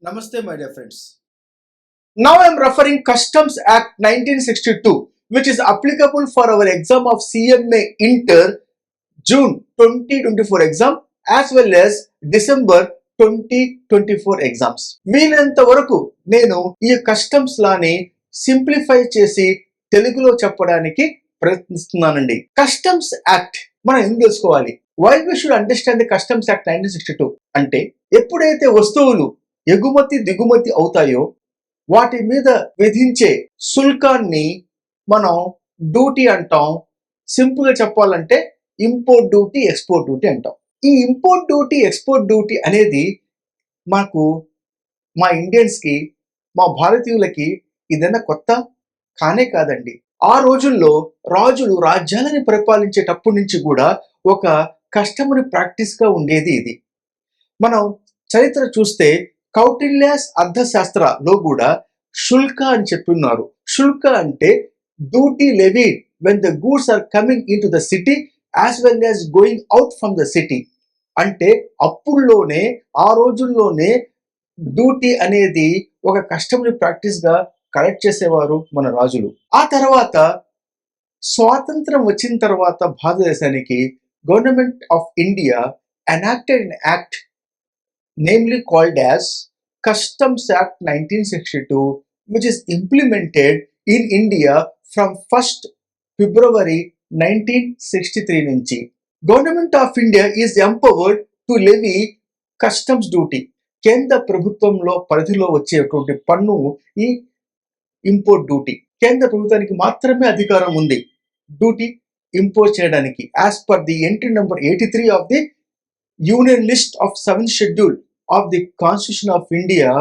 Namaste, my dear friends. Now I am referring Customs Act 1962, which is applicable for our exam of CMA Inter June 2024 exam as well as December 2024 exams. వీలైనంత వరకు నేను ఈ customs లాని simplify చేసి తెలుగులో చెప్పడానికి ప్రయత్నిస్తున్నానండి. Customs act మనం ఏం తెలుసుకోవాలి? Why we should understand the customs act 1962 అంటే ఎప్పుడైతే వస్తువులు ఎగుమతి దిగుమతి అవుతాయో వాటి మీద విధించే శుల్కాన్ని మనం డ్యూటీ అంటాం. సింపుల్ గా చెప్పాలంటే ఇంపోర్ట్ డ్యూటీ, ఎక్స్పోర్ట్ డ్యూటీ అంటాం. ఈ ఇంపోర్ట్ డ్యూటీ, ఎక్స్పోర్ట్ డ్యూటీ అనేది మాకు మా ఇండియన్స్ కి, మా భారతీయులకి ఇదన్నా కొత్త కానే కాదండి. ఆ రోజుల్లో రాజులు రాజ్యాలని పరిపాలించేటప్పటి నుంచి కూడా ఒక కస్టమరీ ప్రాక్టీస్ గా ఉండేది ఇది. మనం చరిత్ర చూస్తే కౌటిల్యాస్ అర్థశాస్త్రలో కూడా శుల్క అని చెప్పున్నారు. శుల్క అంటే duty levied when the goods are coming in to the city as well as going out from the city. అంటే అప్పుల్లోనే, ఆ రోజుల్లోనే డ్యూటీ అనేది ఒక కస్టమరీ ప్రాక్టీస్ గా కలెక్ట్ చేసేవారు మన రాజులు. ఆ తర్వాత స్వాతంత్రం వచ్చిన తర్వాత భారతదేశానికి government of India enacted an act namely called as Customs Act 1962, which is implemented in India from 1st February 1963 నుంచి. Government of India is empowered to levy customs duty. కేంద్ర ప్రభుత్వంలో పరిధిలో వచ్చేటువంటి పన్ను ఈ ఇంపోర్ట్ డ్యూటీ. కేంద్ర ప్రభుత్వానికి మాత్రమే అధికారం ఉంది డ్యూటీ ఇంపోజ్ చేయడానికి. As per the entry number 83 of the union list of 7th schedule of the Constitution of India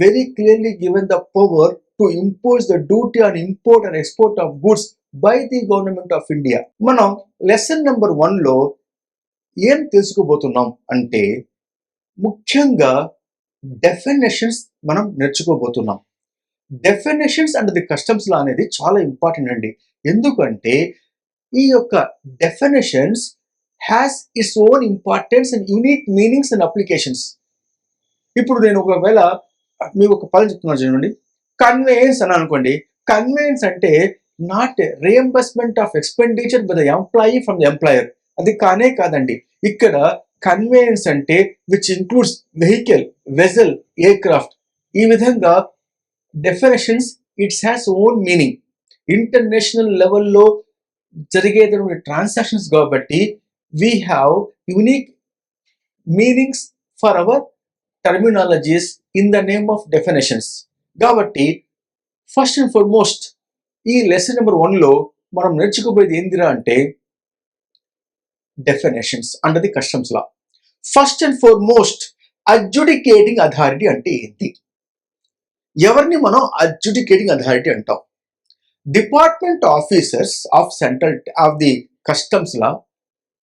very clearly given the power to impose the duty on import and export of goods by the government of India. మనం lesson number 1లో ఏం తెలుసుకోబోతున్నాం అంటే ముఖ్యంగా definitions మనం నేర్చుకోబోతున్నాం. Definitions and the customs లా అనేది చాలా important అండి. ఎందుకంటే ఈ యొక్క definitions has its own importance and unique meanings and applications. ఇప్పుడు నేను ఒకవేళ మీకు ఒక పదం చెప్తున్నాను చూడండి, కన్వేయన్స్ అని అనుకోండి. కన్వేయన్స్ అంటే not reimbursement of expenditure by the employee from the employer. అది కానే కాదండి. ఇక్కడ కన్వేయన్స్ అంటే which includes vehicle, vessel, aircraft. ఈ విధంగా definitions it's has own meaning. International లెవెల్లో జరిగేటువంటి ట్రాన్సాక్షన్స్ కాబట్టి we have unique meanings for hour terminologies in the name of definitions. కాబట్టి ఫస్ట్ అండ్ ఫార్మోస్ట్ ఈ లెసన్ నెంబర్ 1లో మనం నేర్చుకోబోయేది ఏందిరా అంటే definitions under the customs law. First and foremost adjudicating authority అంటే ఏంటి? ఎవరిని మనం అడ్జుడికేటింగ్ అథారిటీ అంటాం? Department officers of central of the customs law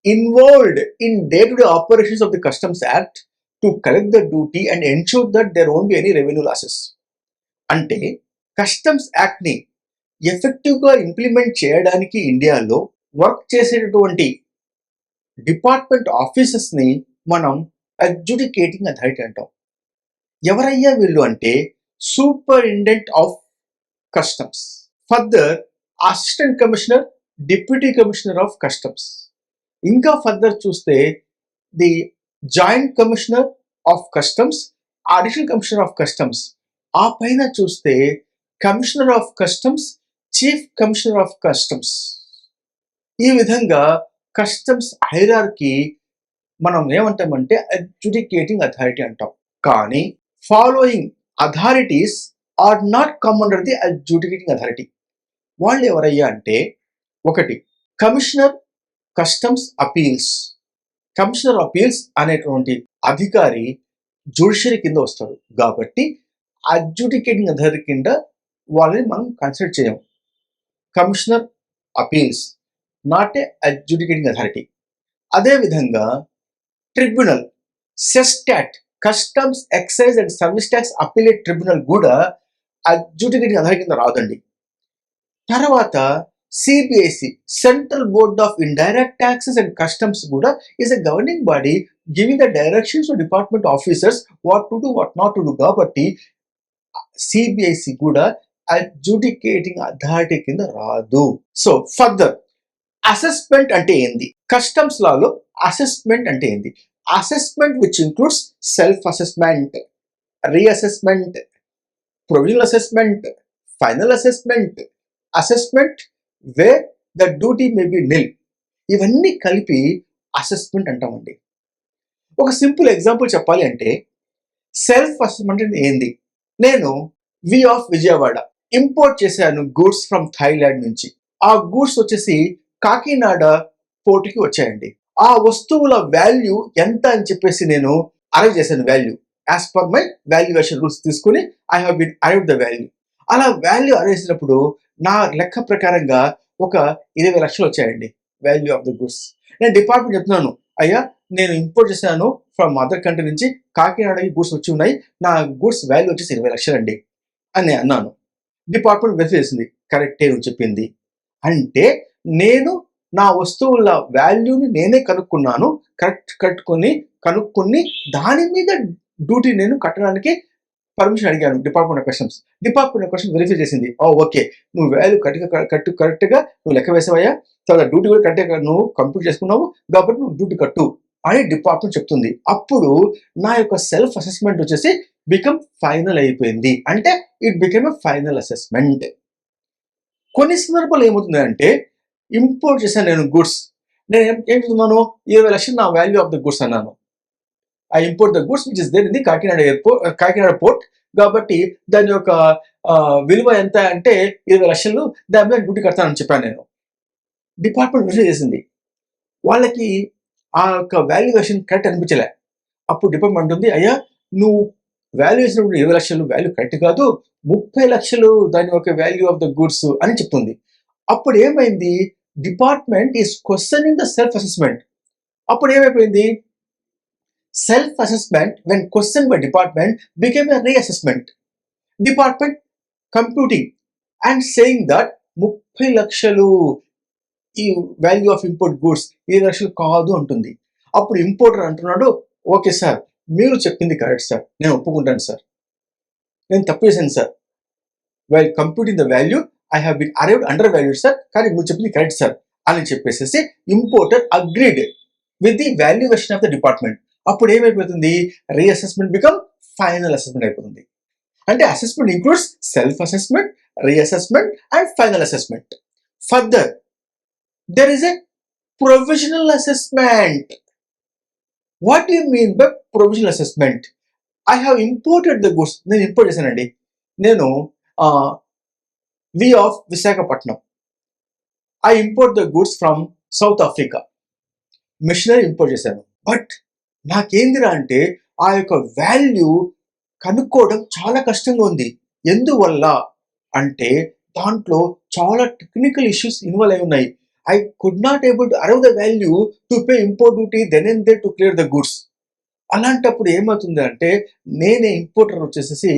involved in day to day operations of the customs act to collect the duty and ensure that there won't be any revenue losses. అంటే customs act ని effective గా implement చేయడానికి ఇండియాలో work చేసేటటువంటి department officers ని మనం adjudicating authority అంటాం. ఎవరయ్యా వీళ్ళు అంటే superintendent of customs, further assistant commissioner, deputy commissioner of customs. ఇంకా ఫర్దర్ చూస్తే the joint commissioner of customs, additional commissioner of customs. ఆ పైన చూస్తే commissioner of customs, chief commissioner of customs. ఈ విధంగా కస్టమ్స్ హైరార్కీ మనం ఏమంటామంటే అడ్జుడికేటింగ్ అథారిటీ అంటాం. కానీ following authorities are not come under the adjudicating authority. వాళ్ళు ఎవరయ్యా అంటే, ఒకటి commissioner customs appeals. Commissioner appeals అనేటువంటి అధికారి జ్యుడిషియరీ కింద వస్తాడు కాబట్టి అడ్జుడికేటింగ్ అథారిటీ కింద వాళ్ళని మనం కన్సిడర్ చేయం. Commissioner appeals not a adjudicating authority. అదేవిధంగా tribunal, CESTAT, customs excise and service tax appellate tribunal కూడా అడ్జుడికేటింగ్ అథారిటీ కింద రాదండి. తర్వాత CBIC, central board of indirect taxes and customs కూడా is a governing body giving the directions to department officers what to do what not to do కాబట్టి CBIC కూడా adjudicating authority కింద రాదు. So further assessment అంటే ఏంది? Customs లాలో assessment అంటే ఏంది? Assessment which includes self assessment, reassessment, provisional assessment, final assessment, assessment where the duty may be nil, ఇవన్నీ కలిపి అసెస్మెంట్ అంటామండి. ఒక సింపుల్ ఎగ్జాంపుల్ చెప్పాలి అంటే సెల్ఫ్ అసెస్మెంట్ అంటే ఏంది? నేను వి ఆఫ్ విజయవాడ ఇంపోర్ట్ చేశాను గూడ్స్ ఫ్రమ్ థాయిలాండ్ నుంచి. ఆ గూడ్స్ వచ్చేసి కాకినాడ పోర్టుకి వచ్చాయండి. ఆ వస్తువుల వాల్యూ ఎంత అని చెప్పేసి నేను అరైవ్ చేశాను value. As per my valuation rules తీసుకుని I have been arrive the value. అలా వాల్యూ అరైవ్ చేసినప్పుడు నా లెక్క ప్రకారంగా ఒక 20 లక్షలు వచ్చాయండి వాల్యూ ఆఫ్ ద గూడ్స్. నేను డిపార్ట్మెంట్ చెప్తున్నాను, అయ్యా నేను ఇంపోర్ట్ చేశాను ఫ్రమ్ అదర్ కంట్రీ నుంచి, కాకినాడకి గూడ్స్ వచ్చి ఉన్నాయి, నా గూడ్స్ వాల్యూ వచ్చేసి 20 లక్షలు అండి అని నేను అన్నాను. డిపార్ట్మెంట్ వెరిఫై చేసింది, కరెక్టే నువ్వు చెప్పింది. అంటే నేను నా వస్తువుల వాల్యూని నేనే కనుక్కున్నాను, కనుక్కొని దాని మీద డ్యూటీ నేను కట్టడానికి పర్మిషన్ అడిగాను department of customs. Department of customs verify చేసింది, ఓకే నువ్వు వాల్యూ కరెక్ట్గా నువ్వు లెక్క వేసావయ్యా, తర్వాత డ్యూటీ కూడా కరెక్ట్గా నువ్వు కంప్లీట్ చేసుకున్నావు కాబట్టి నువ్వు డ్యూటీ కట్టు అని డిపార్ట్మెంట్ చెప్తుంది. అప్పుడు నా యొక్క సెల్ఫ్ అసెస్మెంట్ వచ్చేసి బికమ్ ఫైనల్ అయిపోయింది. అంటే it become a final assessment. కొన్ని సందర్భాలు ఏమవుతుంది అంటే ఇంపోర్ట్ చేశాను నేను గూడ్స్, నేను ఏం చెప్తున్నాను, 20 లక్షలు నా వాల్యూ ఆఫ్ ద గూడ్స్ అన్నాను. I import the goods which is there in the Kakinada port, కాబట్టి దాని యొక్క విలువ ఎంత అంటే 20 లక్షలు, దాని మీద డ్యూటీ కడతానని చెప్పాను నేను. డిపార్ట్మెంట్ వెరిఫై చేసింది, వాళ్ళకి ఆ యొక్క వాల్యుయేషన్ కరెక్ట్ అనిపించలే. అప్పుడు డిపార్ట్మెంట్ ఉంటుంది, అయ్యా నువ్వు వాల్యూ వేసినప్పుడు 20 లక్షలు వాల్యూ కరెక్ట్ కాదు, 30 లక్షలు దాని యొక్క వాల్యూ ఆఫ్ ద గూడ్స్ అని చెప్తుంది. అప్పుడు ఏమైంది, department is questioning the self assessment. అప్పుడు ఏమైపోయింది, self assessment when question by department became a reassessment. Department computing and saying that 30 లక్షలు ఈ వాల్యూ ఆఫ్ ఇంపోర్ట్ గూడ్స్ 20 లక్షలు కాదు అంటుంది. అప్పుడు ఇంపోర్టర్ అంటున్నాడు, ఓకే సార్ మీరు చెప్పింది కరెక్ట్ సార్, నేను ఒప్పుకుంటాను సార్, నేను తప్పు చేశాను sir, while computing the value I have been arrived under valued sir, కానీ మీరు చెప్పింది కరెక్ట్ సార్ అని చెప్పేసి importer agreed with the valuation of the department. అప్పుడు ఏమైపోతుంది, రీఅసెస్మెంట్ బికమ్ ఫైనల్ అసెస్మెంట్ అయిపోతుంది. అంటే assessment includes self assessment, reassessment and final assessment. Further there is a provisional assessment. What do you mean by provisional assessment? I have imported the goods. నేను import చేశానండి, నేను వి of Visakhapatnam. I import the goods from South Africa. Machinery import చేశాను. But నాకేందిరా అంటే ఆ యొక్క value కనుక్కోవడం చాలా కష్టంగా ఉంది. ఎందువల్ల అంటే దాంట్లో చాలా టెక్నికల్ ఇష్యూస్ ఇన్వాల్వ్ అయి ఉన్నాయి. I could not able to arrive the value to pay import duty then and there to clear the goods. అలాంటప్పుడు ఏమవుతుంది అంటే నేనే ఇంపోర్టర్ వచ్చేసి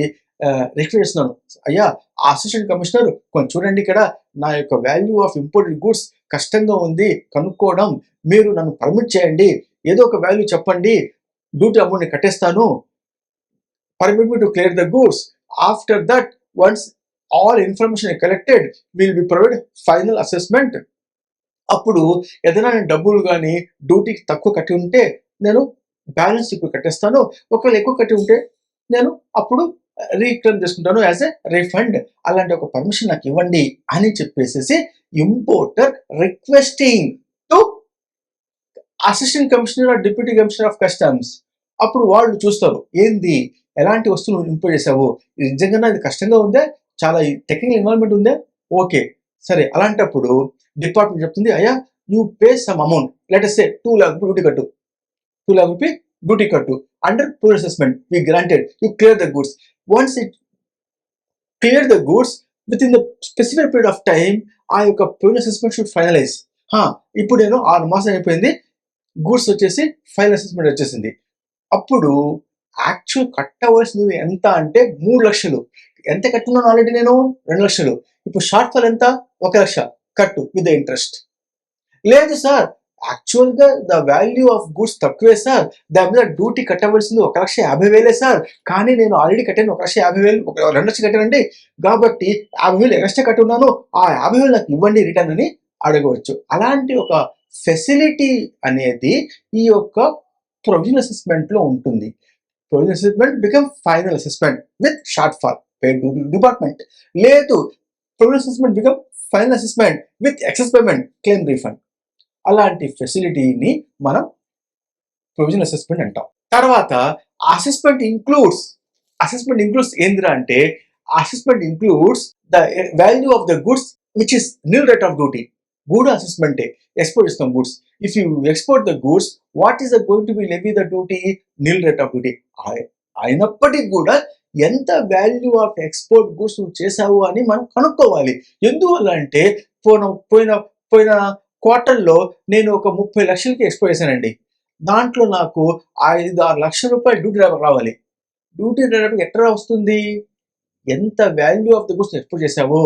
రిక్వెస్ట్ చేస్తున్నాను, అయ్యా అసిస్టెంట్ కమిషనర్ కొంచెం చూడండి, ఇక్కడ నా యొక్క వాల్యూ ఆఫ్ ఇంపోర్టెడ్ గూడ్స్ కష్టంగా ఉంది కనుక్కోవడం, మీరు నన్ను పర్మిట్ చేయండి, ఏదో ఒక వాల్యూ చెప్పండి, డ్యూటీ అమౌంట్ని కట్టేస్తాను, permit me to clear the goods. After that once all information collected will be provide final assessment. అప్పుడు ఏదైనా నేను డబ్బులు కానీ డ్యూటీకి తక్కువ కట్టి ఉంటే నేను బ్యాలెన్స్ ఎక్కువ కట్టేస్తాను, ఒకవేళ ఎక్కువ కట్టి ఉంటే నేను అప్పుడు రీక్లెయిమ్ చేసుకుంటాను యాజ్ ఎ రిఫండ్. అలాంటి ఒక పర్మిషన్ నాకు ఇవ్వండి అని చెప్పేసి importer requesting to assistant commissioner or deputy commissioner of customs. అప్పుడు వాళ్ళు చూస్తారు, ఏంది ఎలాంటి వస్తువులు ఇంపోర్ట్ చేసావు, నిజంగా ఇది కష్టంగా ఉందే, చాలా టెక్నికల్ ఇన్వాల్వ్మెంట్ ఉందే, ఓకే సరే. అలాంటప్పుడు డిపార్ట్మెంట్ చెప్తుంది, అయ్యా you pay some amount, let us say 2 lakh duty కట్టు, 2 lakh రూపీ డ్యూటీ కట్టు, under poor assessment we granted, you clear the goods. Once it clear the goods within the specific period of time ఆ యొక్క poor assessment should finalise. ఇప్పుడు నేను 6 మాసాలు అయిపోయింది, goods వచ్చేసి final assessment వచ్చేసింది. అప్పుడు యాక్చువల్ కట్టవలసింది ఎంత అంటే 3 లక్షలు. ఎంత కట్టున్నాను ఆల్రెడీ నేను 2 లక్షలు. ఇప్పుడు షార్ట్ ఫాల్ ఎంత, 1 లక్ష కట్టు విత్ ద ఇంట్రెస్ట్. లేదు సార్ యాక్చువల్గా ద వాల్యూ ఆఫ్ గుడ్స్ తక్కువే సార్, దాని మీద డ్యూటీ కట్టవలసింది 1,50,000 సార్, కానీ నేను ఆల్రెడీ కట్టాను 1,50,000, 2 లక్షలు కట్టానండి, కాబట్టి 50,000 ఎక్స్ట్రా కట్టి ఉన్నాను, ఆ 50,000 నాకు ఇవ్వండి రిటర్న్ అని అడగవచ్చు. అలాంటి ఒక ఫెసిలిటీ అనేది ఈ యొక్క ప్రొవిజనల్ అసెస్మెంట్లో ఉంటుంది. Provisional assessment become final assessment with short fall paid department. లేదు, provisional assessment become final assessment with excess payment claim refund. అలాంటి ఫెసిలిటీని మనం ప్రొవిజనల్ అసెస్మెంట్ అంటాం. తర్వాత అసెస్మెంట్ ఇంక్లూడ్స్ ఏందిరా అంటే, assessment includes the value of the goods which is nil rate of duty. కూడా అసెస్మెంటే, export చేస్తాం goods. If you export the goods, what is going to be levy the duty? Nil rate of duty. అయినప్పటికీ కూడా ఎంత value of export goods నువ్వు చేసావు అని మనం కనుక్కోవాలి. ఎందువల్ల అంటే పోయిన క్వార్టర్లో నేను ఒక 30 లక్షలకి ఎక్స్పోర్ట్ చేశానండి. దాంట్లో నాకు 5-6 లక్షల రూపాయలు డ్యూటీ రావాలి. డ్యూటీ ఎట్లా వస్తుంది? ఎంత value of the goods export చేసావో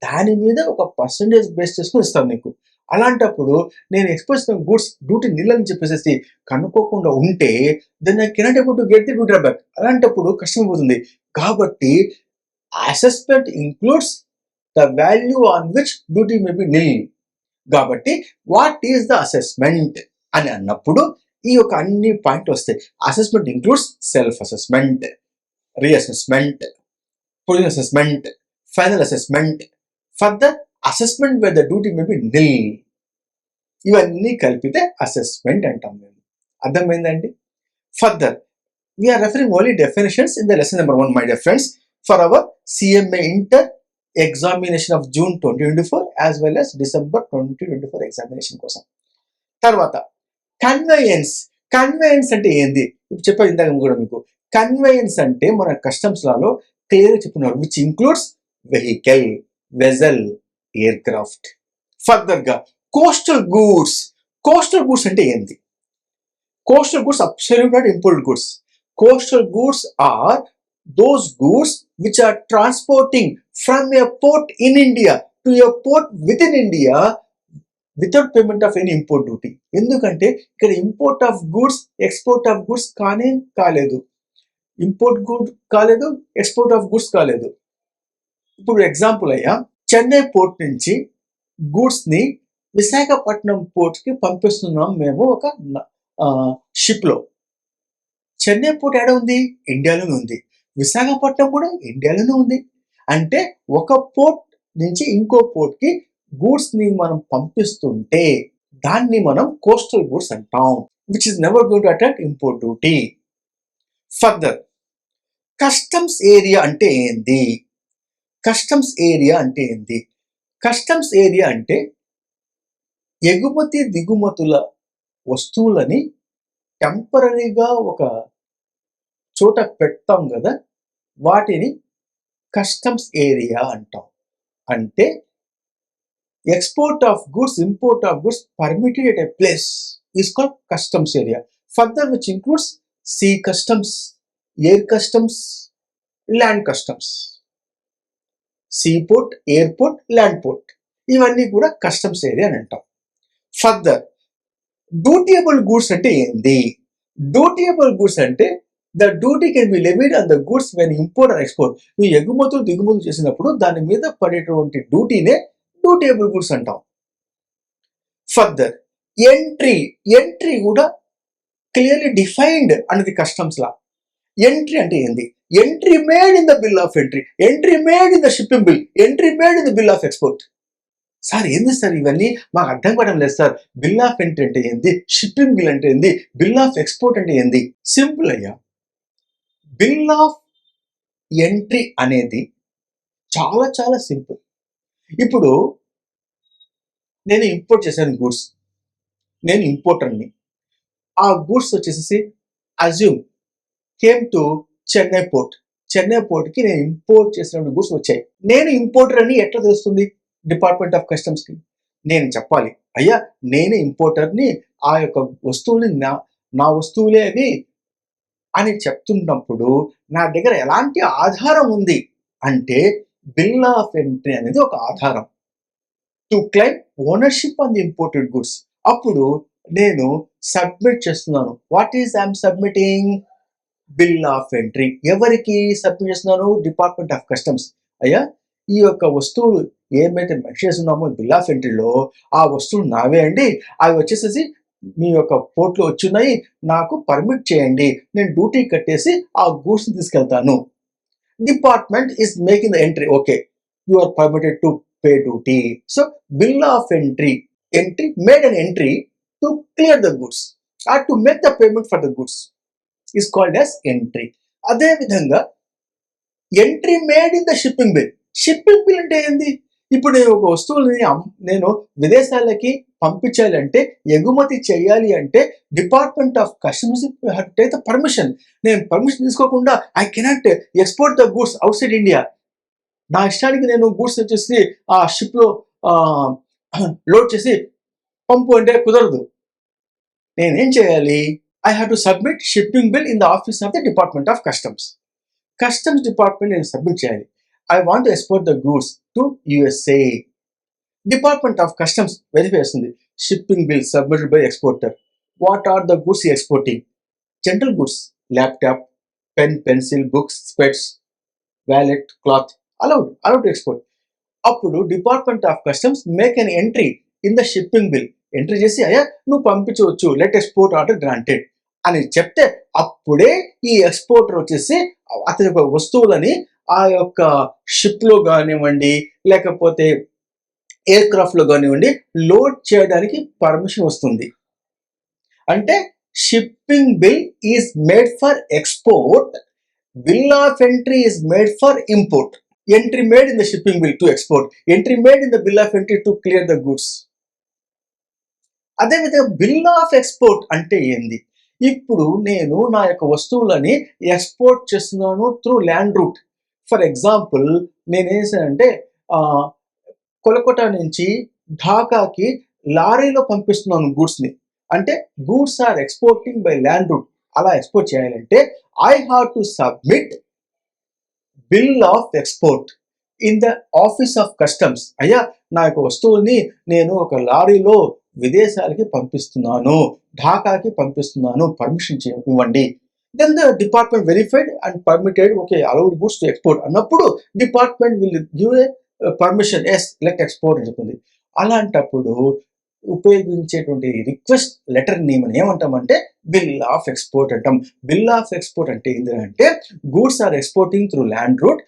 దాని మీద ఒక పర్సంటేజ్ బేస్ చేసుకుని ఇస్తాను నీకు. అలాంటప్పుడు నేను ఎక్స్పోర్ట్ చేసిన గుడ్స్ డ్యూటీ నిల్ చెప్పేసి కనుక్కోకుండా ఉంటే then I cannot able to get the duty back. అలాంటప్పుడు కష్టం పోతుంది. కాబట్టి assessment includes the value on which duty may be nil. కాబట్టి వాట్ ఈస్ ద అసెస్మెంట్ అని అన్నప్పుడు ఈ యొక్క అన్ని పాయింట్లు వస్తాయి. Assessment includes self assessment, reassessment, provisional assessment, final assessment, further assessment where the duty may be nil. ఇవన్నీ కలిపితే అసెస్మెంట్ అంటాం మేము. అర్థమైందండి? Further we are referring only definitions in the lesson number 1 my dear friends for our CMA inter examination of June 2024 as well as December 2024 examination కోసం. తర్వాత conveyance అంటే ఏంది? ఇప్పుడు చెప్పాను ఇందాక కూడా మీకు. కన్వేయన్స్ అంటే మన కస్టమ్స్ లాలో క్లియర్గా చెప్పుకున్నారు, which includes vehicle, vessel, aircraft. ఫర్దర్గా కోస్టల్ గూడ్స్ అంటే ఏంది? Coastal goods absolute not imported goods. Coastal goods are those goods which are transporting from a port in India to a port within India without payment of any import duty. ఎందుకంటే ఇక్కడ import of goods, export of goods కాలేదు. Import good కాలేదు, export of goods కాలేదు. ఇప్పుడు example అయ్యా, Chennai port నుంచి గూడ్స్ని విశాఖపట్నం పోర్ట్కి పంపిస్తున్నాం మేము ఒక షిప్లో. చెన్నై పోర్ట్ ఎక్కడ ఉంది? ఇండియాలోనే ఉంది. విశాఖపట్నం కూడా ఇండియాలోనే ఉంది. అంటే ఒక పోర్ట్ నుంచి ఇంకో పోర్ట్కి గూడ్స్ని మనం పంపిస్తుంటే దాన్ని మనం కోస్టల్ గూడ్స్ అంటాం, which is never going to attract import duty. Further customs area అంటే ఏంది? కస్టమ్స్ ఏరియా అంటే ఎగుమతి దిగుమతుల వస్తువులని టెంపరీగా ఒక చోట పెడతాం కదా, వాటిని కస్టమ్స్ ఏరియా అంటాం. అంటే export of goods, import of goods permitted at a place is called customs area. Further which includes sea customs, air customs, land customs. Sea port, airport, land port, ఇవన్నీ కూడా కస్టమ్స్ ఏరియా అని అంటాం. Further డ్యూటీయబుల్ goods అంటే ఏంది? Dutiable goods అంటే the duty can be levied on the goods when import or export. నువ్వు ఎగుమతులు దిగుమతులు చేసినప్పుడు దాని మీద పడేటువంటి డ్యూటీనే డ్యూటీయబుల్ గూడ్స్ అంటాం. ఫర్దర్ ఎంట్రీ కూడా క్లియర్లీ డిఫైన్డ్ అనేది కస్టమ్స్ లా. ఎంట్రీ అంటే ఏంది? Entry made in the bill of entry, entry made in the shipping bill, entry made in the bill of export. Sir ఏంది సార్ ఇవన్నీ మాకు అర్థం కావడం లేదు సార్. బిల్ ఆఫ్ ఎంట్రీ అంటే ఏంది? షిప్పింగ్ బిల్ అంటే ఏంది? బిల్ ఆఫ్ ఎక్స్పోర్ట్ అంటే ఏంది? సింపుల్ అయ్యా. బిల్ ఆఫ్ ఎంట్రీ అనేది చాలా చాలా సింపుల్. ఇప్పుడు నేను ఇంపోర్ట్ చేశాను గూడ్స్, నేను ఇంపోర్టర్ని. ఆ గూడ్స్ వచ్చేసి అజ్యూమ్ కేమ్ టు చెన్నై పోర్ట్కి నేను ఇంపోర్ట్ చేసిన గూడ్స్ వచ్చాయి. నేను ఇంపోర్టర్ అని ఎట్లా తెలుస్తుంది డిపార్ట్మెంట్ ఆఫ్ కస్టమ్స్కి? నేను చెప్పాలి, అయ్యా నేను ఇంపోర్టర్ని, ఆ యొక్క వస్తువుని నా వస్తువులే అవి అని చెప్తున్నప్పుడు నా దగ్గర ఎలాంటి ఆధారం ఉంది అంటే బిల్ ఆఫ్ ఎంట్రీ అనేది ఒక ఆధారం to claim ownership on the imported goods. అప్పుడు నేను సబ్మిట్ చేస్తున్నాను. What is I'm submitting? Bill of entry. ఎవరికి సబ్మిట్ చేస్తున్నాను? Department of customs. అయ్యా, ఈ యొక్క వస్తువులు ఏమైతే మెన్షన్ చేస్తున్నామో బిల్ ఆఫ్ ఎంట్రీలో, ఆ వస్తువులు నావే అండి. అవి వచ్చేసేసి మీ యొక్క పోర్ట్లో వచ్చున్నాయి. నాకు పర్మిట్ చేయండి. నేను డ్యూటీ కట్టేసి ఆ గూడ్స్ని తీసుకెళ్తాను. Department is making the entry. Okay, you are permitted to pay duty. So bill of entry made an entry to clear the goods or to make the payment for the goods is called as entry. అదే విధంగా entry made in the shipping bill. Shipping bill అంటే ఏంది? ఇప్పుడు నేను ఒక వస్తువుని నేను విదేశాలకి పంపించాలంటే, ఎగుమతి చేయాలి అంటే department of customs take the permission. నేను పర్మిషన్ తీసుకోకుండా I cannot export the goods out side India. నా ఇష్టానికి నేను గూడ్స్ వచ్చేసి ఆ షిప్లో లోడ్ చేసి పంపు అంటే కుదరదు. నేనేం చేయాలి? I have to submit shipping bill in the office of the department of customs. Customs department నేను సబ్మిట్ చేయాలి. I want to export the goods to USA. Department of customs verify చేస్తుంది. Shipping bill submitted by exporter. What are the goods exporting? General goods, laptop, pen, pencil, books, specs, wallet, cloth. allowed to export. అప్పుడు department of customs make an entry in the shipping bill. Entry చేసి, అయ్యా నువ్వు పంపించవచ్చు, let export order granted అని చెప్తే, అప్పుడే ఈ exporter వచ్చేసి అతని యొక్క వస్తువులని ఆ యొక్క షిప్లో కానివ్వండి, లేకపోతే ఎయిర్ క్రాఫ్ట్లో కానివ్వండి, లోడ్ చేయడానికి పర్మిషన్ వస్తుంది. అంటే shipping bill is made for export, bill of entry is made for import. Entry made in the shipping bill to export, entry made in the bill of entry to clear the goods. అదే విధంగా bill of export అంటే ఏంది? ఇప్పుడు నేను నా యొక్క వస్తువులని export చేస్తున్నాను through land route. For example, నేనేం చేశానంటే కొలకత్తా నుంచి ఢాకాకి లారీలో పంపిస్తున్నాను గూడ్స్ని. అంటే goods are exporting by land route. అలా ఎక్స్పోర్ట్ చేయాలంటే I have to submit bill of export in the office of customs. అయ్యా, నా యొక్క వస్తువుల్ని నేను ఒక లారీలో విదేశాలకి పంపిస్తున్నాను, ఢాకాకి పంపిస్తున్నాను, పర్మిషన్ ఇవ్వండి. Then the department verified and permitted, okay, allowed goods to export అన్నప్పుడు department will give a permission, yes let export అని చెప్తుంది. అలాంటప్పుడు ఉపయోగించేటువంటి రిక్వెస్ట్ లెటర్ని మనం ఏమంటామంటే బిల్ ఆఫ్ ఎక్స్పోర్ట్ అంటాం. బిల్ ఆఫ్ ఎక్స్పోర్ట్ అంటే ఏంటంటే, goods are exporting through land route.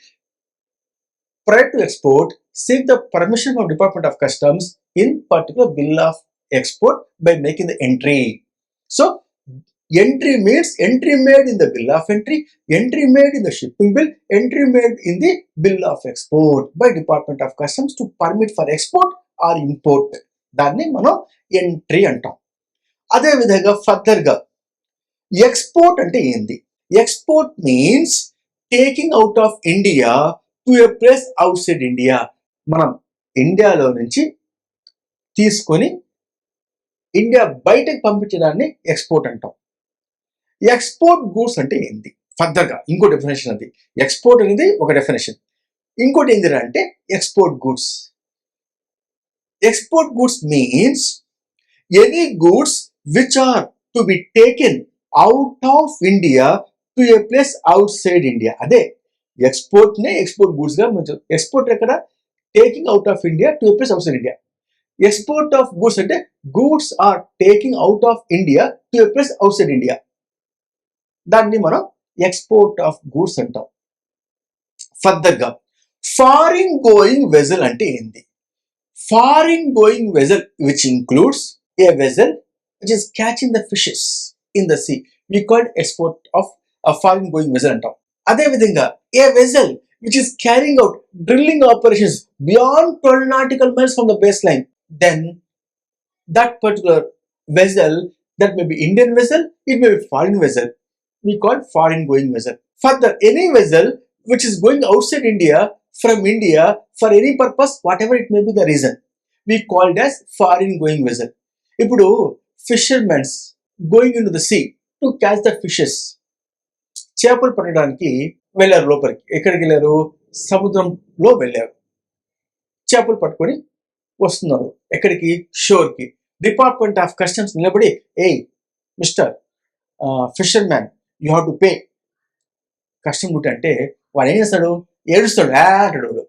Prior to export, seek the permission from Department of Customs in particular bill of export by making the entry. So, entry means entry made in the bill of entry, entry made in the shipping bill, entry made in the bill of export by Department of Customs to permit for export or import. దాన్ని మనం entry అంటాం. అదే విధంగా ఫర్దర్గా export అంటే ఏంది? Export means taking out of India to a place outside India. మనం ఇండియాలో నుంచి తీసుకొని ఇండియా బయటకు పంపించడాన్ని ఎక్స్పోర్ట్ అంటాం. ఎక్స్పోర్ట్ గూడ్స్ అంటే ఏంది? ఫర్దర్గా ఇంకో డెఫినేషన్ అది. ఎక్స్పోర్ట్ అనేది ఒక డెఫినేషన్. ఇంకోటి ఏంటి అంటే export goods. Export goods means any goods which are to be taken out of India to a place outside India. అదే ఎక్స్పోర్ట్ నే ఎక్స్పోర్ట్ గూడ్స్ గా మనం ఎక్స్పోర్ట్ ఎక్కడ? Taking out of India to a place outside India. Export of goods అంటే goods are taking out of India to a place outside India. దాన్ని మనం export of goods అంటాం. ఫర్దర్గా foreign going vessel అంటే ఏంది? Foreign going vessel, which includes a vessel which is catching the fishes in the sea, we call export of a foreign going vessel అంటాం. అదే విధంగా a vessel which is carrying out drilling operations beyond 12 nautical miles from the baseline, then that particular vessel, that may be Indian vessel, it may be foreign vessel, we call foreign going vessel. Further, any vessel which is going outside India from India for any purpose, whatever it may be the reason, we called as foreign going vessel. ఇప్పుడు fishermens going in to the sea to catch the fishes, చేపలు పట్టడానికి వెళ్ళారు లోపలికి. ఎక్కడికి వెళ్ళారు? సముద్రంలో వెళ్ళారు. చేపలు పట్టుకొని వస్తున్నారు. ఎక్కడికి? షోర్కి. డిపార్ట్మెంట్ ఆఫ్ కస్టమ్స్ నిలబడి, ఏయ్ mister fissure man, you have to pay custom duty అంటే వాడు ఏం చేస్తాడు? ఏడుస్తాడు, అంటాడు వాడు.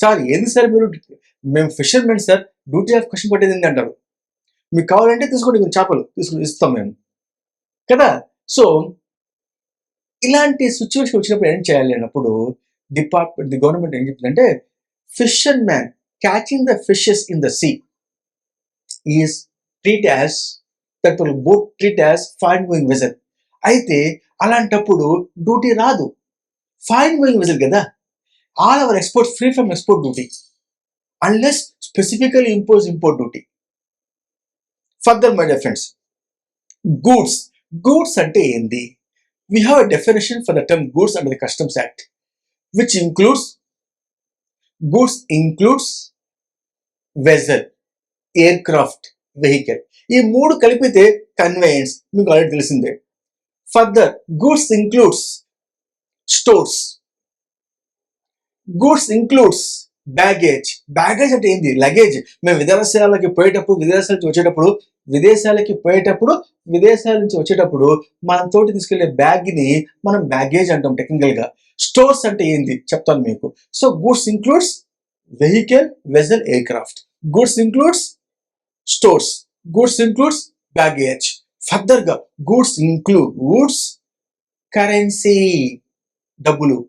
సార్ ఏంది సార్ మీరు, మేము fishermen sir, duty of custom పట్టేది ఏంటి అంటారు. మీకు కావాలంటే తీసుకోండి, మీరు చేపలు తీసుకుని ఇస్తాం మేము కదా. సో ఇలాంటి సిచ్యువేషన్ వచ్చినప్పుడు ఏం చేయాలి అన్నప్పుడు ది గవర్నమెంట్ ఏం చెప్తుందంటే, fisher man catching the fishes in the sea is treat as that will boat treat as fine going vessel. అయితే అలాంటప్పుడు డ్యూటీ రాదు, ఫైన్ గోయింగ్ వెజల్ కదా. All our exports free from export duty unless specifically impose import duty. Further, my dear friends, goods ante endi? We have a definition for the term goods under the Customs Act, which includes vessel, aircraft, vehicle. ఈ మూడు కలిపితే conveyance, మీకు already తెలిసిందే. Further, goods includes stores, goods includes baggage అంటే ఏంది? Luggage. మేము విదేశాల నుంచి వచ్చేటప్పుడు మనం తోటి తీసుకెళ్లే బ్యాగ్ ని మనం బ్యాగేజ్ అంటాం టెక్నికల్ గా. స్టోర్స్ అంటే ఏంది చెప్తాను మీకు. So goods includes vehicle, vessel, aircraft. Goods includes stores, goods includes baggage. Further గా గూడ్స్ ఇంక్లూడ్స్ కరెన్సీ, డబ్బులు.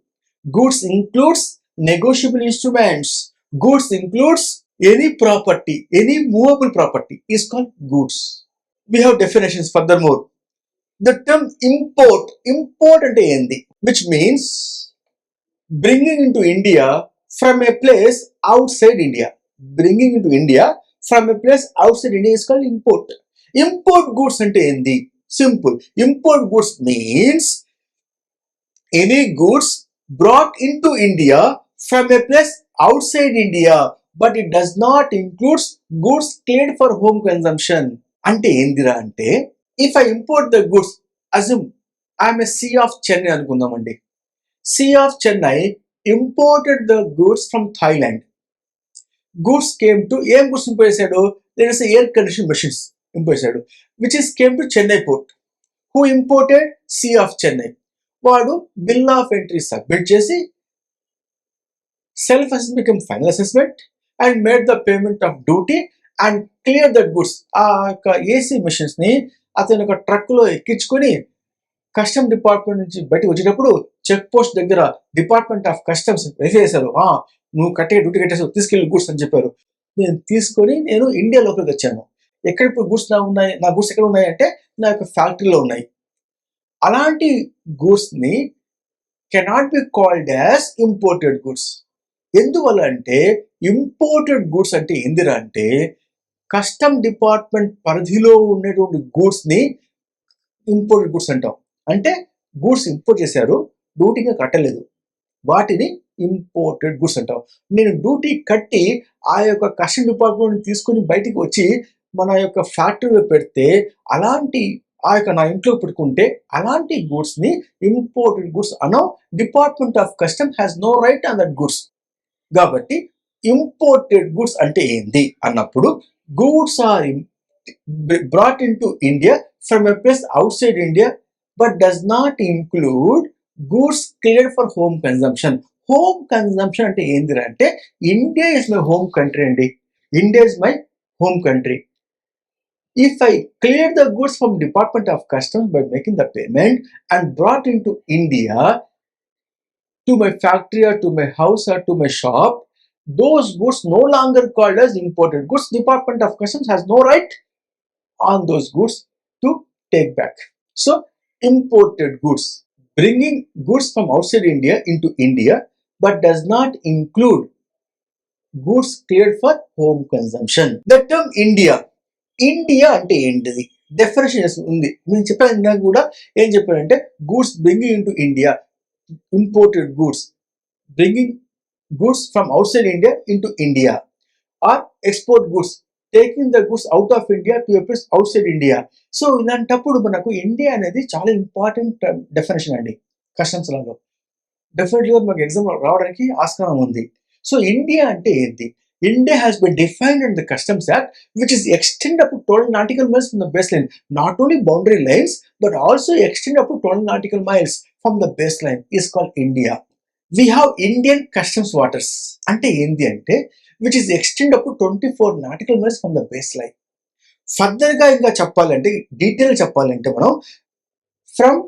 Goods includes negotiable instruments. Goods includes any property, any movable property is called goods. We have definitions furthermore. The term import ante endi, which means bringing into India from a place outside India. Bringing into India from a place outside India is called import. Import goods ante endi? Simple. Import goods means any goods brought into India from a place outside India, but it does not include goods cleared for home consumption. Ante endira ante, if I import the goods, assume I am a Sea of Chennai anukundamandi. Sea of Chennai imported the goods from Thailand. Goods came to, em goods import chesadu? There is air conditioning machines import chesadu, which is came to Chennai port. Who imported? Sea of Chennai. వాడు bill of entry submit చేసి self assessment become final assessment and made the payment of duty and clear the goods. ఆ యొక్క AC machines ని అతను ఒక truck లో ఎక్కించుకొని custom department నుంచి బయటకు వచ్చేటప్పుడు చెక్ పోస్ట్ దగ్గర డిపార్ట్మెంట్ ఆఫ్ కస్టమ్స్ వెరిఫై చేశారు. నువ్వు డ్యూటీ కట్టేసావు, తీసుకెళ్ళి గుడ్స్ అని చెప్పారు. నేను తీసుకొని ఇండియా లోపలికి వచ్చాను. ఎక్కడ ఇప్పుడు గుడ్స్ నా గుడ్స్ ఎక్కడ ఉన్నాయి అంటే నా యొక్క ఫ్యాక్టరీలో ఉన్నాయి. అలాంటి గూడ్స్ ని cannot be called as imported goods. ఎందువల్ల అంటే ఇంపోర్టెడ్ గూడ్స్ అంటే ఏందిరా అంటే కస్టమ్ డిపార్ట్మెంట్ పరిధిలో ఉండేటువంటి గూడ్స్ ని ఇంపోర్టెడ్ గూడ్స్ అంటాం. అంటే గూడ్స్ ఇంపోర్ట్ చేశారు, డ్యూటీగా కట్టలేదు, వాటిని ఇంపోర్టెడ్ గూడ్స్ అంటాం. నేను డ్యూటీ కట్టి ఆ యొక్క కస్టమ్ డిపార్ట్మెంట్ తీసుకుని బయటికి వచ్చి మన యొక్క ఫ్యాక్టరీలో పెడితే అలాంటి ఆ యొక్క నా ఇంట్లో పెట్టుకుంటే అలాంటి గూడ్స్ ని ఇంపోర్టెడ్ గూడ్స్ అనో. Department of custom has no right on that goods. కాబట్టి ఇంపోర్టెడ్ గూడ్స్ అంటే ఏంది అన్నప్పుడు, goods are brought in to India from a place outside India but does not include goods cleared for home consumption. Home consumption అంటే ఏందిరా అంటే India is my home country అండి. India is my home country. If I clear the goods from Department of Customs by making the payment and brought into India to my factory or to my house or to my shop, those goods no longer called as imported goods. Department of Customs has no right on those goods to take back. So, imported goods, bringing goods from outside India into India but does not include goods cleared for home consumption. The term India అంటే ఏంటిది definition ఉంది. నేను చెప్పాను కూడా. ఏం చెప్పానంటే goods bringing in to India, imported goods, bringing goods from outside India in to India, or export goods taking the goods out of India to a place outside India. So ఇలాంటప్పుడు మనకు India అనేది చాలా important definition అండి customs లలో. డెఫినెట్గా మనకు exam రావడానికి ఆస్కారం ఉంది. సో ఇండియా అంటే ఏంటి? India has been defined in the Customs Act, which is extend up to 12 nautical miles from the baseline. Not only boundary lines, but also extend up to 12 nautical miles from the baseline is called India. We have Indian Customs Waters. Ante endi ante which is extend up to 24 nautical miles from the baseline. Further గా ఇంకా చెప్పాలంటే detail చెప్పాలంటే మనం from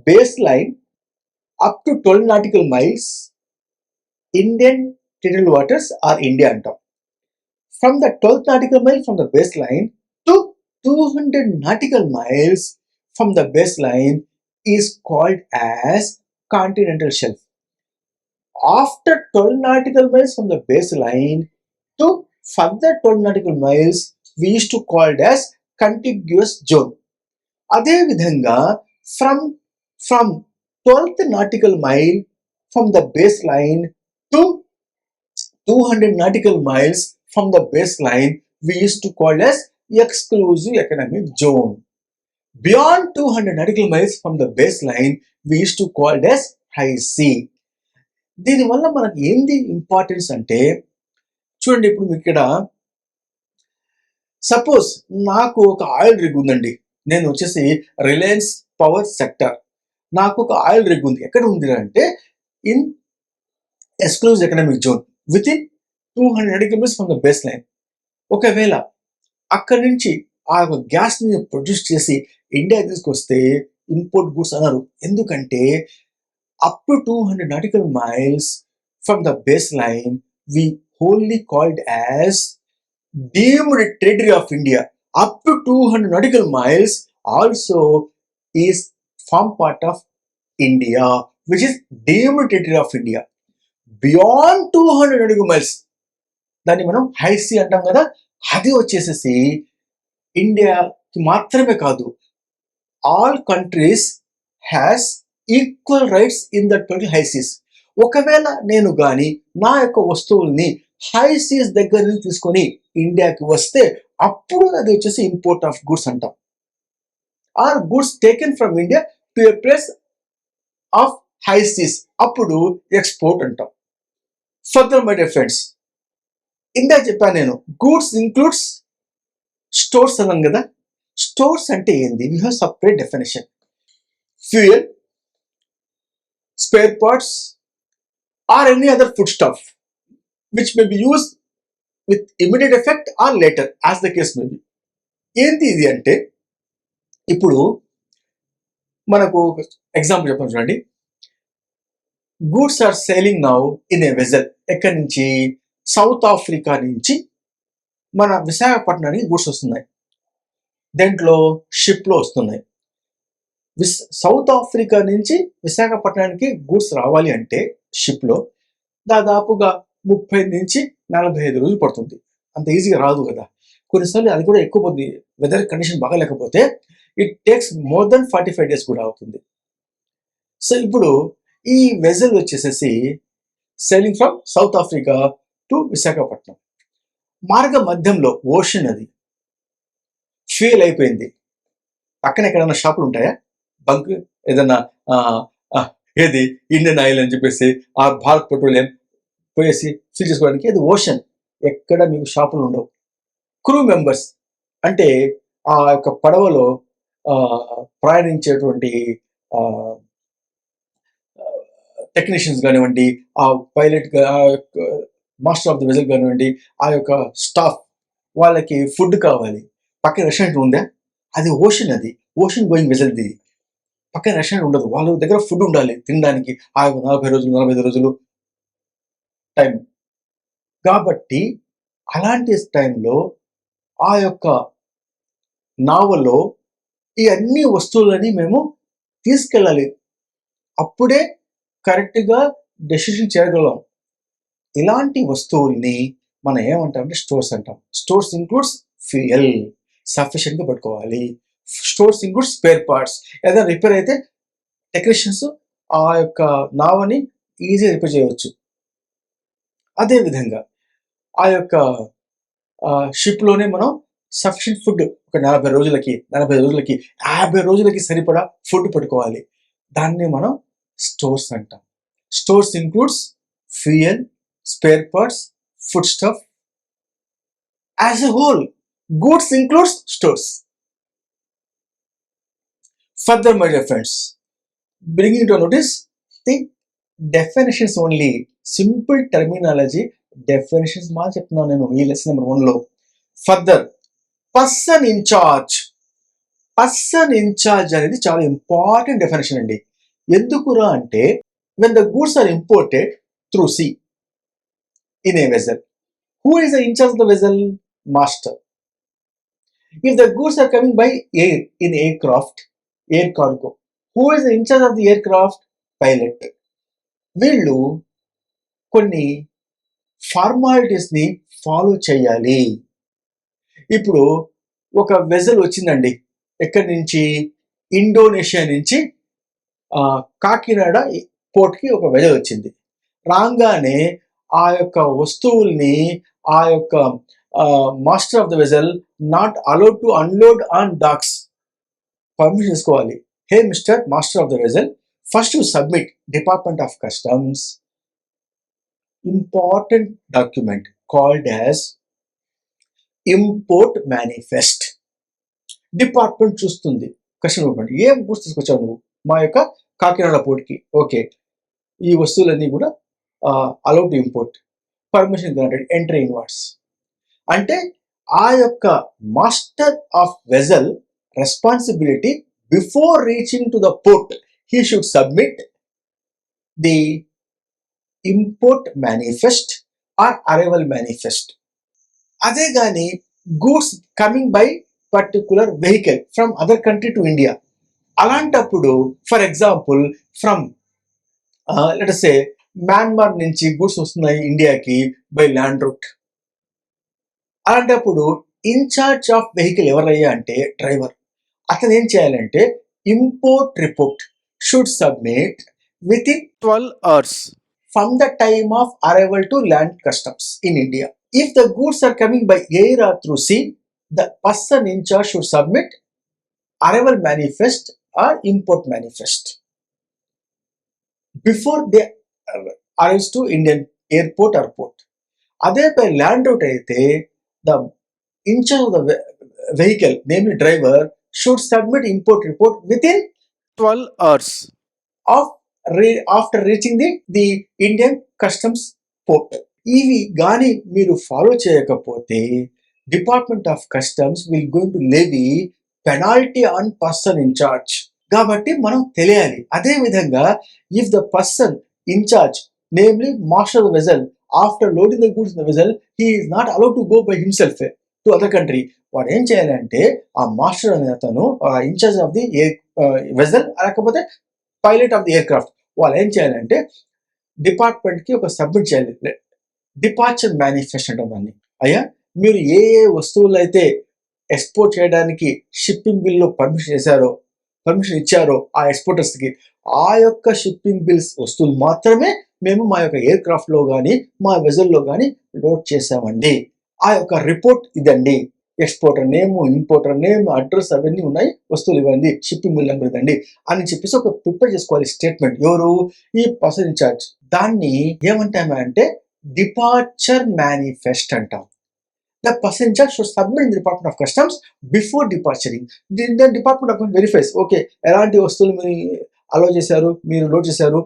baseline up to 12 nautical miles Indian territorial waters are India antam. From the 12th nautical mile from the baseline to 200 nautical miles from the baseline is called as continental shelf. After 12 nautical miles from the baseline to further 12 nautical miles, we used to call it as contiguous zone. అదే విధంగా from 12th nautical mile from the baseline to 200 nautical miles from the baseline, we used to call as exclusive economic zone. Beyond 200 nautical miles from the baseline, we used to call it as high sea. దీనివల్ల మనకు ఏంది importance అంటే చూడండి, ఇప్పుడు మీకు ఇక్కడ suppose నాకు ఒక ఆయిల్ రిగ్ ఉందండి. నేను వచ్చేసి రిలయన్స్ పవర్ సెక్టర్, నాకు ఒక ఆయిల్ రిగ్ ఉంది. ఎక్కడ ఉంది అంటే in exclusive economic zone with in 200 nautical miles from the base line. ఒకవేళ అక్కడి నుంచి ఆ గ్యాస్ని ప్రొడ్యూస్ చేసి ఇండియా తీసుకొస్తే ఇంపోర్ట్ గుడ్స్ అన్నారు. ఎందుకంటే up to 200 nautical miles from the baseline, we wholly called as deemed territory of India. Up to 200 nautical miles also is form part of India, which is deemed territory of India. Beyond 200 nautical miles, దాన్ని మనం high see అంటాం కదా, అది వచ్చేసేసి ఇండియాకి మాత్రమే కాదు, all countries has equal rights in that particular high seas. ఒకవేళ నేను కానీ నా యొక్క వస్తువుల్ని హై సీస్ దగ్గర నుంచి తీసుకొని ఇండియాకి వస్తే అప్పుడు అది వచ్చేసి ఇంపోర్ట్ ఆఫ్ గుడ్స్ అంటాం. Or goods taken from India to a place of high seas, అప్పుడు ఎక్స్పోర్ట్ అంటాం. Further my dear friends, India చెప్పాను నేను గూడ్స్ ఇంక్లూడ్స్ స్టోర్స్ అన్నాను కదా. స్టోర్స్ అంటే ఏంది? We have separate definition. Fuel, spare parts or any other foodstuff which may be used with immediate effect or later as the case may be. ఏంటి ఇది అంటే ఇప్పుడు మనకు ఎగ్జాంపుల్ చెప్పండి చూడండి. Goods are sailing now in a vessel. ఎక్కడి నుంచి? South Africa నుంచి మన విశాఖపట్నానికి గూడ్స్ వస్తున్నాయి. దేంట్లో? షిప్లో వస్తున్నాయి. సౌత్ ఆఫ్రికా నుంచి విశాఖపట్నానికి గూడ్స్ రావాలి అంటే షిప్లో దాదాపుగా 30 నుంచి 45 రోజులు పడుతుంది. అంత ఈజీగా రాదు కదా. కొన్నిసార్లు అది కూడా ఎక్కువ పోతుంది, వెదర్ కండిషన్ బాగా లేకపోతే it takes more than 45 days కూడా అవుతుంది. సో ఇప్పుడు ఈ వెజల్ వచ్చేసేసి sailing from South Africa to Visakhapatnam. మార్గ మధ్యంలో ఓషన్, అది ఫ్యూయల్ అయిపోయింది. పక్కన ఎక్కడైనా షాపులు ఉంటాయా? బంక్ ఏదన్నా ఏది ఇండియన్ ఆయిల్ అని చెప్పేసి ఆ భారత్ పెట్రోలియం పోయేసి ఫిల్ చేసుకోవడానికి, అది ఓషన్. ఎక్కడ మీకు షాపులు ఉండవు. క్రూ మెంబర్స్ అంటే ఆ యొక్క పడవలో ప్రయాణించేటువంటి టెక్నీషియన్స్ కానివ్వండి, ఆ pilot, master of the vessel కానివ్వండి, ఆ యొక్క స్టాఫ్, వాళ్ళకి ఫుడ్ కావాలి. పక్కన రెస్టారెంట్ ఉందా? అది ఓషన్, అది ఓషన్ గోయింగ్ వెజల్ది. పక్కన రెస్టారెంట్ ఉండదు, వాళ్ళ దగ్గర ఫుడ్ ఉండాలి తినడానికి. 40 రోజులు 45 రోజులు టైం. కాబట్టి అలాంటి టైంలో ఆ యొక్క నావలో ఈ అన్ని వస్తువులని మేము తీసుకెళ్ళాలి. అప్పుడే కరెక్ట్గా డెసిషన్ చేయగలం. ఇలాంటి వస్తువుల్ని మనం ఏమంటామంటే స్టోర్స్ అంటాం. స్టోర్స్ ఇంక్లూడ్స్ ఫ్యూయల్, సఫిషియెంట్గా పట్టుకోవాలి. Stores includes spare parts. ఏదైనా రిపేర్ అయితే టెక్నీషియన్స్ ఆ యొక్క నావని ఈజీగా రిపేర్ చేయవచ్చు. అదేవిధంగా ఆ యొక్క షిప్లోనే మనం సఫిషియెంట్ ఫుడ్ ఒక 40 రోజులకి 45 రోజులకి 50 రోజులకి సరిపడా ఫుడ్ పట్టుకోవాలి. దాన్ని మనం స్టోర్స్ అంటాం. Stores includes fuel, spare parts, foodstuff. As a whole, goods includes stores. Further, my dear friends, bringing to notice the definitions only. Simple terminology definitions మా చెప్తున్నాను నేను ఈ లెసన్ నెంబర్ 1లో. Further, person incharge. Person incharge అనేది చాలా important definition అండి. ఎందుకురా అంటే, when the goods are imported through sea in a vessel, who is the in charge of the vessel? Master. If the goods are coming by air in aircraft, air cargo, who is the in charge of the aircraft? Pilot. వీళ్ళు కొన్ని ఫార్మాలిటీస్ని follow చేయాలి. ఇప్పుడు ఒక vessel వచ్చిందండి, ఎక్కడి నుంచి? Indonesia నుంచి కాకినాడ పోర్ట్కి ఒక వెజల్ వచ్చింది. రాగానే ఆ యొక్క వస్తువుల్ని ఆ యొక్క master of the vessel not allowed to unload on docks. Permission తీసుకోవాలి. Hey mister master of the vessel, first you submit department of customs important document called as import manifest. Department చూస్తుంది, custom department, ఏం goods తీసుకొచ్చావు నువ్వు మా యొక్క Kakinada పోర్ట్కి? Okay, ఈ వస్తువులన్నీ కూడా allowed to import, permission granted, entry inwards. అంటే ఆ యొక్క master of vessel responsibility before reaching to the port he should submit the import manifest or arrival manifest. అదే కానీ goods coming by particular vehicle from other country to India, అలాంటప్పుడు for example from let say Myanmar నుంచి goods వస్తున్నాయి ఇండియాకి బై land route. అలాంటప్పుడు incharge of vehicle ఎవరయ్యా అంటే డ్రైవర్. అతను ఏం చేయాలంటే import report should submit with in 12 hours from the time of arrival to land customs in India. If the goods are coming by air or through sea, the person in charge should submit arrival manifest or import manifest before they arrives to Indian airport or port. Adhe by land route aithe the in charge of the vehicle, namely driver, should submit import report within 12 hours of after reaching the Indian customs port. ఇవి కానీ మీరు follow చేయకపోతే department of customs will going to levy penalty on person in charge. కాబట్టి మనం తెలియాలి. అదే విధంగా if the person in charge, namely master of the vessel, after loading the goods in the vessel, he is not allowed to go by himself to other country. వాడు ఏం చేయాలంటే ఆ master అనే అతను ఇన్ఛార్జ్ ఆఫ్ ది వెజల్ లేకపోతే pilot of the aircraft, వాళ్ళు ఏం చేయాలంటే డిపార్ట్మెంట్కి ఒక సబ్మిట్ చేయాలి, డిపార్చర్ మేనిఫెస్ట్ అంటాం దాన్ని. అయ్యా మీరు ఏ ఏ వస్తువులు అయితే ఎక్స్పోర్ట్ చేయడానికి షిప్పింగ్ బిల్లో పర్మిషన్ ఇచ్చారో ఆ ఎక్స్పోర్టర్స్కి, ఆ యొక్క షిప్పింగ్ బిల్స్ వస్తువులు మాత్రమే మేము మా యొక్క ఎయిర్క్రాఫ్ట్లో కానీ మా వెజల్లో కానీ లోడ్ చేసామండి. ఆ యొక్క రిపోర్ట్ ఇదండి, exporter name, importer name, address అవన్నీ ఉన్నాయి, వస్తువులు ఇవ్వండి, షిప్పింగ్ బిల్ నెంబర్ ఇదండి అని చెప్పేసి ఒక ప్రిపేర్ చేసుకోవాలి స్టేట్మెంట్. ఎవరు? ఈ పర్సన్ ఇన్ఛార్జ్. దాన్ని ఏమంటామంటే డిపార్చర్ మేనిఫెస్ట్ అంటాం. The person in charge should submit in the Department of Customs before departuring. The Department of Customs verifies, okay, ఎలాంటి వస్తువులు మీరు అలౌ చేశారు, మీరు లోడ్ చేశారు,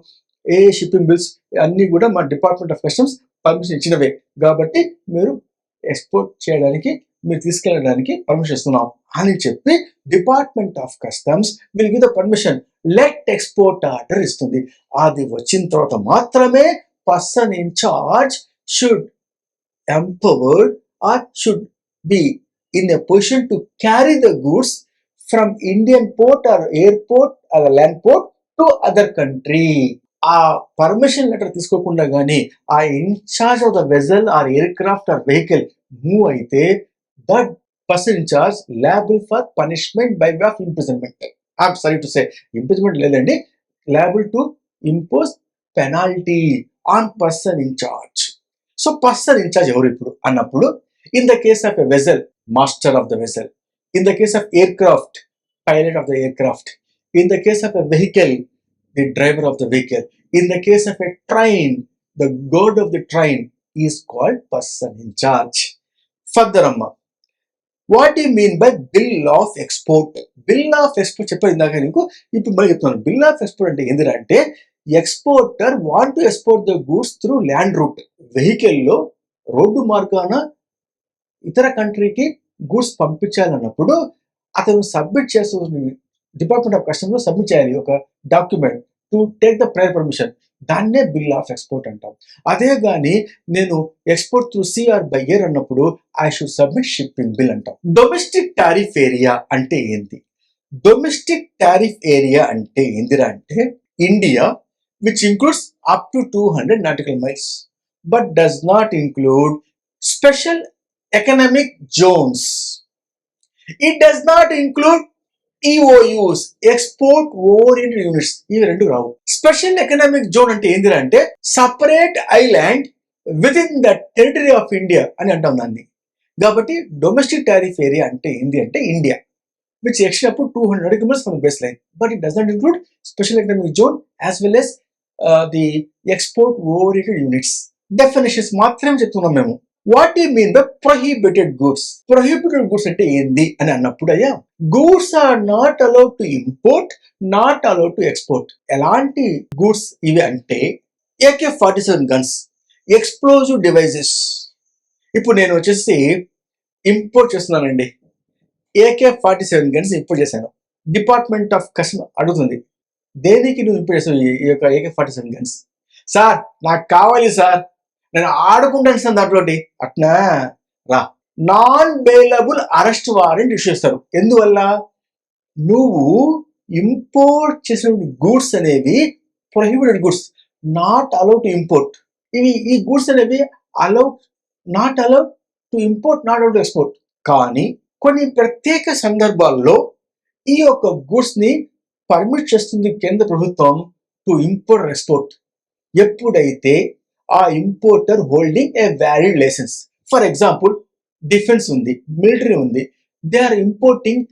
ఏ షిప్పింగ్ బిల్స్ అన్నీ కూడా మా డిపార్ట్మెంట్ ఆఫ్ కస్టమ్స్ పర్మిషన్ ఇచ్చినవే కాబట్టి మీరు ఎక్స్పోర్ట్ చేయడానికి, మీరు తీసుకెళ్ళడానికి పర్మిషన్ ఇస్తున్నాం అని చెప్పి department of customs will give the permission, let export order ఇస్తుంది. అది వచ్చిన తర్వాత మాత్రమే person in charge should empowered or should be in a position to carry the goods from Indian port or airport or land port to other country. ఆ permission letter తీసుకోకుండా కానీ ఆ incharge of the vessel or aircraft or vehicle move అయితే that person incharge liable for punishment by way of imprisonment. I'm sorry to say, imprisonment లేదండి, liable to impose penalty on person incharge. So person incharge ఎవరు ఇప్పుడు అన్నప్పుడు, in the case of a vessel, master of the vessel. In the case of aircraft, pilot of the aircraft. In the case of a vehicle, the driver of the vehicle. In the case of a train, the guard of the train. Is called person in charge. Further అమ్మ, what you mean by bill of export? Bill of export చెప్పాను ఇందాక నీకు, ఇప్పుడు మళ్ళీ చెప్తున్నాను. Bill of export అంటే ఏంటంటే exporter want to export the goods through land route. వెహికల్లో రోడ్డు మార్గాన ఇతర కంట్రీకి గూడ్స్ పంపించాలన్నప్పుడు అతను సబ్మిట్ చేస్తుంది, డిపార్ట్మెంట్ ఆఫ్ కస్టమ్స్లో సబ్మిట్ చేయాలి ఒక document to take the prior permission. దాన్నే బిల్ ఆఫ్ ఎక్స్పోర్ట్ అంటాం. అదే కానీ నేను export through sea or by air అన్నప్పుడు I should submit shipping bill అంటాం. డొమెస్టిక్ టారిఫ్ ఏరియా అంటే ఏంటి? డొమెస్టిక్ టారిఫ్ ఏరియా అంటే ఏందిరా అంటే India which includes up to 200 nautical miles but does not include special economic zones. It does not include EOUs, export oriented units. ఇవి రెండు రావు. Special economic zone అంటే ఏంటి అంటే separate island with in the territory of India అని అంటాం దాన్ని. కాబట్టి domestic tariff area అంటే ఏంటి అంటే India which extends up to 200 nautical miles from the baseline, but it does not include special economic zone as well as the export oriented units. Definitions మాత్రమే చెప్తున్నాం మేము. What you mean by prohibited goods? Prohibited goods అంటే ఏంది అని అన్నప్పుడు అయ్యా, goods are not allowed to import, not allowed to export. ఎలాంటి goods ఇవి అంటే AK-47 గన్స్, ఎక్స్ప్లోజివ్ డివైజెస్. ఇప్పుడు నేను వచ్చేసి ఇంపోర్ట్ చేస్తున్నానండి, AK-47 గన్స్ ఇంపోర్ట్ చేశాను. డిపార్ట్మెంట్ ఆఫ్ కస్టమ్ అడుగుతుంది, దేనికి నువ్వు ఇంపోర్ట్ చేసావు ఈ యొక్క AK-47 గన్స్? సార్ నాకు కావాలి సార్, నేను ఆడుకుంటాను సార్ దాంట్లో. అట్నా రా, non bailable arrest warrant issue చేస్తారు. ఎందువల్ల? నువ్వు ఇంపోర్ట్ చేసిన గూడ్స్ అనేవి prohibited goods, not allowed to import. ఈ గూడ్స్ అనేవి not allowed to import, not allowed to export. కానీ కొన్ని ప్రత్యేక సందర్భాల్లో ఈ యొక్క గూడ్స్ ని పర్మిట్ చేస్తుంది కేంద్ర ప్రభుత్వం టు ఇంపోర్ట్ ఎక్స్పోర్ట్. ఎప్పుడైతే ఆ importer holding a valid licence. For example defence ఉంది, మిలిటరీ ఉంది, they are importing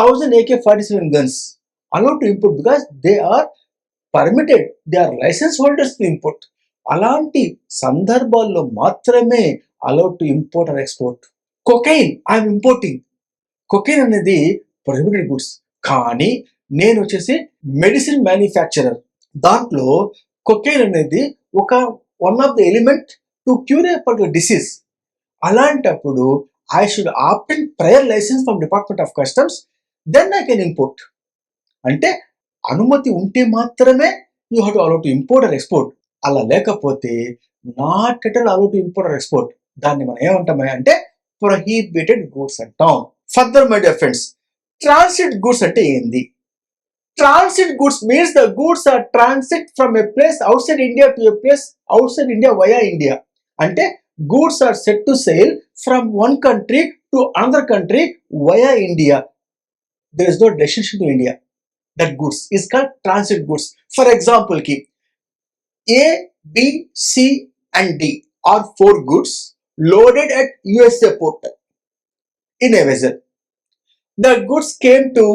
1000 AK-47 guns, allowed to import because they are permitted, they are licence holders to import. అలాంటి సందర్భాల్లో మాత్రమే allowed to import or export. Cocaine I'm importing, cocaine అనేది prohibited goods. కానీ నేను వచ్చేసి medicine manufacturer, దాంట్లో cocaine అనేది ఒక one of the element to cure a particular disease. అలాంటప్పుడు I should obtain prior licence from department of customs, then I can import. అంటే అనుమతి ఉంటే మాత్రమే you have to allow to import or export. అలా లేకపోతే not at all allow to import or export. దాన్ని మనం ఏమంటామా అంటే ప్రొహిబిటెడ్ గూడ్స్ అంటాం. Further my dear friends, transit goods అంటే ఏంది? Transit goods means the goods are transit from a place outside India to a place outside India via India. Ante goods are set to sail from one country to another country via India. There is no destination to India. That goods is called transit goods. For example, A, B, C and D are 4 goods loaded at USA port in a vessel. The goods came to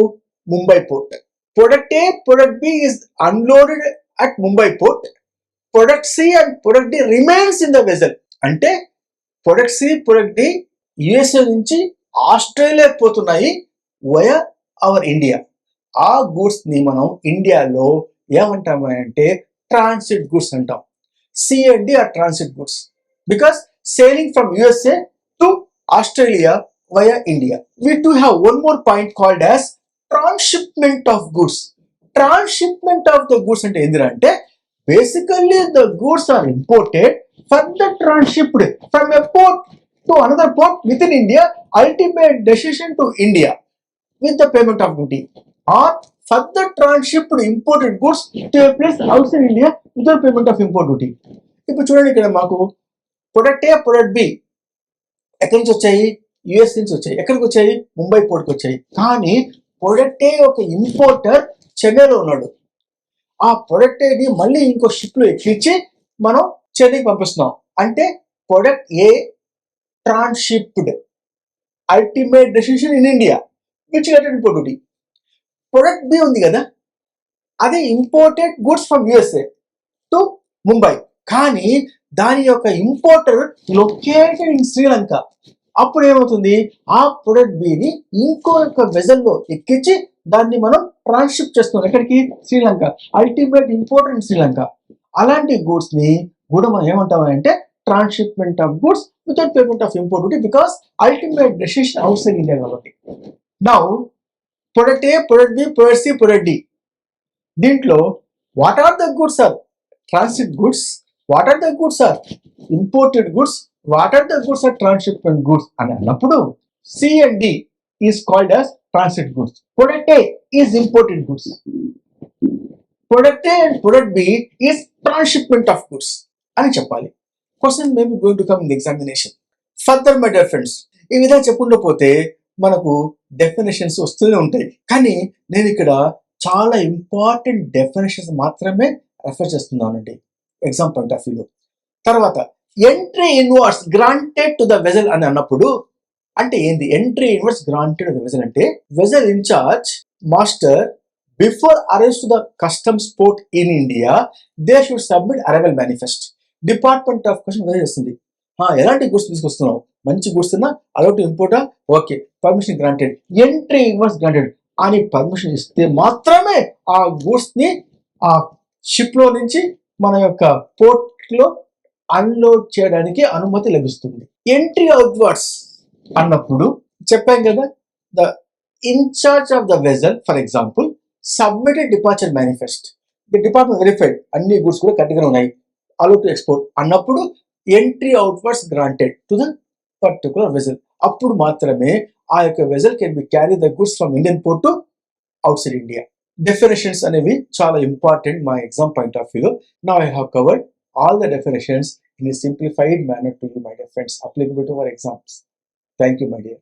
Mumbai port. Product A, product B is unloaded at Mumbai port. Product C and product D remains in the vessel. అంటే product C, product D USA నుంచి Australia పోతున్నాయి via our India. ఆ goods ని మనం ఇండియాలో ఏమంటాము అంటే transit goods అంటాం. C and D are transit goods because sailing from USA to Australia via India. We do have one more point called as transshipment of goods. Transshipment of the goods అంటే ఏంది అంటే basically the goods are imported, further transshipped from a port to another port within India, ultimate destination to India with the payment of duty, or further transshipped imported goods to a place outside India without payment of import duty. ఇప్పుడు చూడండి, ఇక్కడ మాకు product A, product B ఎక్కడి నుంచి వచ్చాయి? US నుంచి వచ్చాయి. ఎక్కడికి వచ్చాయి? ముంబై పోర్ట్కి వచ్చాయి. కానీ ప్రొడక్ట్ ఏ ఒక ఇంపోర్టర్ చెన్నైలో ఉన్నాడు. ఆ ప్రొడక్ట్ ఏని మళ్ళీ ఇంకో షిప్ లో ఎక్కించి మనం చెన్నైకి పంపిస్తున్నాం. అంటే product A transshipped, ultimate destination in India which get import duty. Product B ఉంది కదా, అది imported goods from USA to Mumbai. కానీ దాని యొక్క ఇంపోర్టర్ లొకేటెడ్ ఇన్ శ్రీలంక. అప్పుడు ఏమవుతుంది, ఆ ప్రొడక్ట్ బిని ఇంకో యొక్క వెజల్లో ఎక్కించి దాన్ని మనం ట్రాన్స్షిప్ చేస్తున్నాం ఎక్కడికి, Sri Lanka. Ultimate importer in Sri Lanka. అలాంటి గూడ్స్ ని కూడా మనం ఏమంటామంటే transshipment of goods without payment of import duty, because ultimate decision outside India కాబట్టి. Now product A, product B, product C, product D. దీంట్లో what are the goods are transit goods, what are the goods are imported goods, what are the goods are transshipment goods అని అన్నప్పుడు C and D is called as transit goods. Product A is imported goods, product A and product B is transhipment of goods అని చెప్పాలి. Question may be going to come in examination. Further my dear friends, ఈ విధంగా చెప్పుకుంటూ పోతే మనకు definitions వస్తూనే ఉంటాయి, కానీ నేను ఇక్కడ చాలా ఇంపార్టెంట్ డెఫినేషన్స్ మాత్రమే రెఫర్ చేస్తున్నానండి ఎగ్జామ్ పాయింట్ ఆఫ్ వ్యూలో. తర్వాత entry inwards granted to the vessel అని అన్నప్పుడు అంటే ఏంది? Entry inwards granted to the vessel అంటే vessel incharge master before arrives to the customs port in India they should submit arrival manifest. Department of customs vessel చేస్తుంది, ఎలాంటి goods తీసుకొస్తున్నావు, మంచి goods ఉన్నా అలౌ టు ఇంపోర్టా, okay permission granted, entry inwards granted అని permission ఇస్తే మాత్రమే ఆ గూడ్స్ ని ఆ షిప్ లో నుంచి మన యొక్క పోర్ట్ లో అన్లోడ్ చేయడానికి అనుమతి లభిస్తుంది. ఎంట్రీ అవుట్వర్డ్స్ అన్నప్పుడు చెప్పాం కదా, the in charge of the vessel for example submitted departure manifest, the department verified అన్ని గూడ్స్ కూడా కరెక్ట్గా ఉన్నాయి, అలో టు ఎక్స్పోర్ట్ అన్నప్పుడు entry outwards granted to the particular vessel. అప్పుడు మాత్రమే ఆ యొక్క vessel can be carry the goods from Indian port to outside India. Definitions అనేవి చాలా ఇంపార్టెంట్ మా ఎగ్జామ్ పాయింట్ ఆఫ్ వ్యూలో. Now I have covered all the definitions in a simplified manner to you, my dear friends, applicable to our exams. Thank you, my dear.